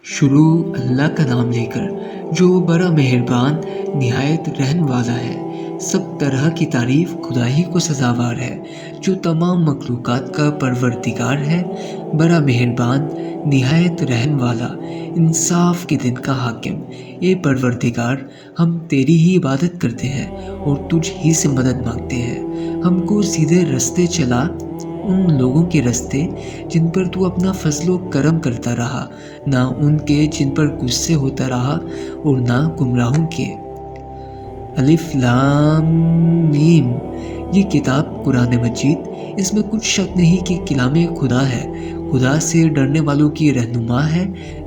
شروع اللہ کا نام لے کر جو بڑا مہربان نہایت رحم والا ہے۔ سب طرح کی تعریف خدا ہی کو سزاوار ہے جو تمام مخلوقات کا پروردگار ہے، بڑا مہربان نہایت رحم والا، انصاف کے دن کا حاکم۔ اے پروردگار، ہم تیری ہی عبادت کرتے ہیں اور تجھ ہی سے مدد مانگتے ہیں۔ ہم کو سیدھے رستے چلا، ان لوگوں کے رستے جن پر تو اپنا فضل و کرم کرتا رہا، نہ ان کے جن پر غصے ہوتا رہا اور نہ گمراہوں کے۔ الف لام میم۔ یہ کتاب قرآن مجید، اس میں کچھ شک نہیں کہ کلام خدا ہے، خدا سے ڈرنے والوں کی رہنما ہے،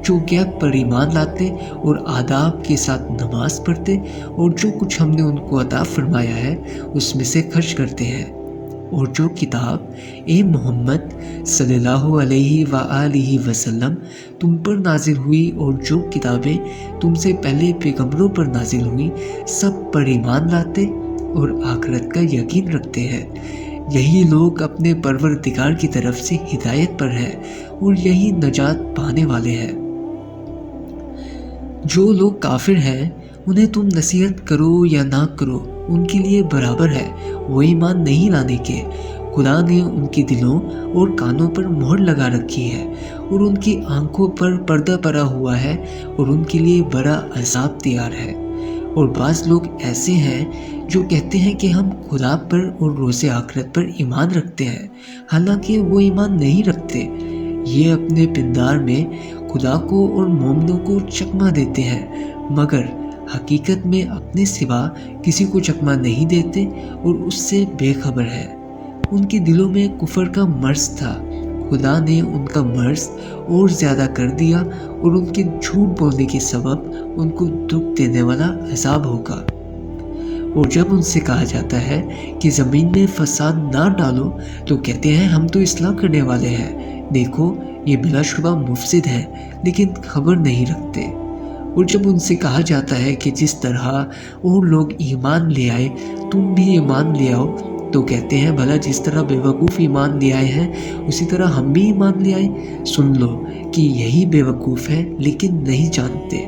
جو غیب پر ایمان لاتے اور آداب کے ساتھ نماز پڑھتے اور جو کچھ ہم نے ان کو عطا فرمایا ہے اس میں سے خرچ کرتے ہیں۔ اور جو کتاب اے محمد صلی اللہ علیہ وآلہ وسلم تم پر نازل ہوئی اور جو کتابیں تم سے پہلے پیغمبروں پر نازل ہوئیں، سب پر ایمان لاتے اور آخرت کا یقین رکھتے ہیں۔ یہی لوگ اپنے پروردگار کی طرف سے ہدایت پر ہیں اور یہی نجات پانے والے ہیں۔ جو لوگ کافر ہیں انہیں تم نصیحت کرو یا نہ کرو، ان کے لیے برابر ہے، وہ ایمان نہیں لانے کے۔ خدا نے ان کے دلوں اور کانوں پر مہر لگا رکھی ہے اور ان کی آنکھوں پر پردہ پڑا ہوا ہے اور ان کے لیے بڑا عذاب تیار ہے۔ اور بعض لوگ ایسے ہیں جو کہتے ہیں کہ ہم خدا پر اور روز آخرت پر ایمان رکھتے ہیں، حالانکہ وہ ایمان نہیں رکھتے۔ یہ اپنے پندار میں خدا کو اور مومنوں کو چکمہ دیتے ہیں، مگر حقیقت میں اپنے سوا کسی کو چکمہ نہیں دیتے اور اس سے بے خبر ہے۔ ان کے دلوں میں کفر کا مرض تھا، خدا نے ان کا مرض اور زیادہ کر دیا اور ان کے جھوٹ بولنے کے سبب ان کو دکھ دینے والا عذاب ہوگا۔ اور جب ان سے کہا جاتا ہے کہ زمین میں فساد نہ ڈالو تو کہتے ہیں ہم تو اصلاح کرنے والے ہیں، دیکھو یہ بلا شبہ مفسد ہے لیکن خبر نہیں رکھتے۔ اور جب ان سے کہا جاتا ہے کہ جس طرح اور لوگ ایمان لے آئے تم بھی ایمان لے آؤ، تو کہتے ہیں بھلا جس طرح بے وقوف ایمان لے آئے ہیں اسی طرح ہم بھی ایمان لے آئیں۔ سن لو کہ یہی بے وقوف ہے لیکن نہیں جانتے۔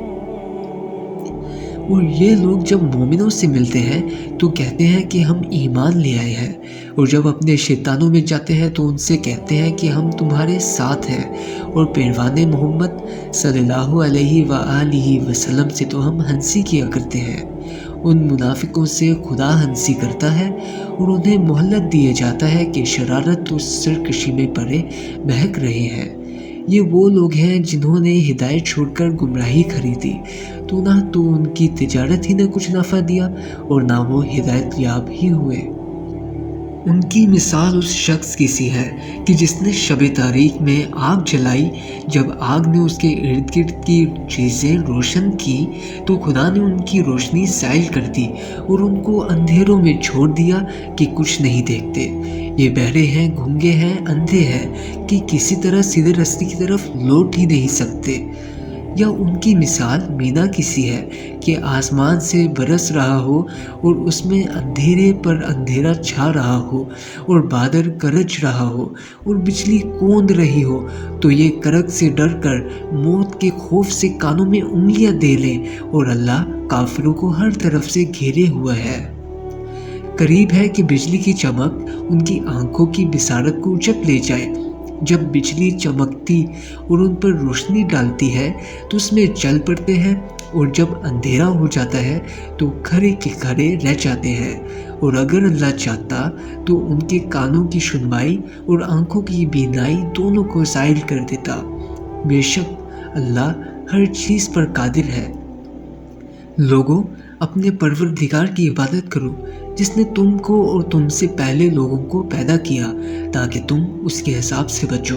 اور یہ لوگ جب مومنوں سے ملتے ہیں تو کہتے ہیں کہ ہم ایمان لے آئے ہیں، اور جب اپنے شیطانوں میں جاتے ہیں تو ان سے کہتے ہیں کہ ہم تمہارے ساتھ ہیں، اور پیروان محمد صلی اللہ علیہ وآلہ وسلم سے تو ہم ہنسی کیا کرتے ہیں۔ ان منافقوں سے خدا ہنسی کرتا ہے اور انہیں مہلت دیا جاتا ہے کہ شرارت اور سرکشی میں پڑے بہک رہے ہیں۔ یہ وہ لوگ ہیں جنہوں نے ہدایت چھوڑ کر گمراہی خریدی، تو نہ تو ان کی تجارت ہی نے کچھ نفع دیا اور نہ وہ ہدایت یاب ہی ہوئے۔ ان کی مثال اس شخص کی سی ہے کہ جس نے شب تاریک میں آگ جلائی، جب آگ نے اس کے ارد گرد کی چیزیں روشن کی تو خدا نے ان کی روشنی زائل کر دی اور ان کو اندھیروں میں چھوڑ دیا کہ کچھ نہیں دیکھتے۔ یہ بہرے ہیں، گونگے ہیں، اندھے ہیں کہ کسی طرح سیدھے راستے کی طرف لوٹ ہی نہیں سکتے۔ یا ان کی مثال مینا کی سی ہے کہ آسمان سے برس رہا ہو اور اس میں اندھیرے پر اندھیرا چھا رہا ہو اور بادل گرج رہا ہو اور بجلی کوند رہی ہو، تو یہ کرک سے ڈر کر موت کے خوف سے کانوں میں انگلیاں دے لیں، اور اللہ کافروں کو ہر طرف سے گھیرے ہوا ہے۔ قریب ہے کہ بجلی کی چمک ان کی آنکھوں کی بصارت کو اچک لے جائے۔ جب بجلی چمکتی اور ان پر روشنی ڈالتی ہے تو اس میں چل پڑتے ہیں، اور جب اندھیرا ہو جاتا ہے تو کھڑے کے کھڑے رہ جاتے ہیں۔ اور اگر اللہ چاہتا تو ان کے کانوں کی سنوائی اور آنکھوں کی بینائی دونوں کو زائل کر دیتا۔ بے شک اللہ ہر چیز پر قادر ہے۔ لوگوں، اپنے پروردگار کی عبادت کرو جس نے تم کو اور تم سے پہلے لوگوں کو پیدا کیا تاکہ تم اس کے حساب سے بچو۔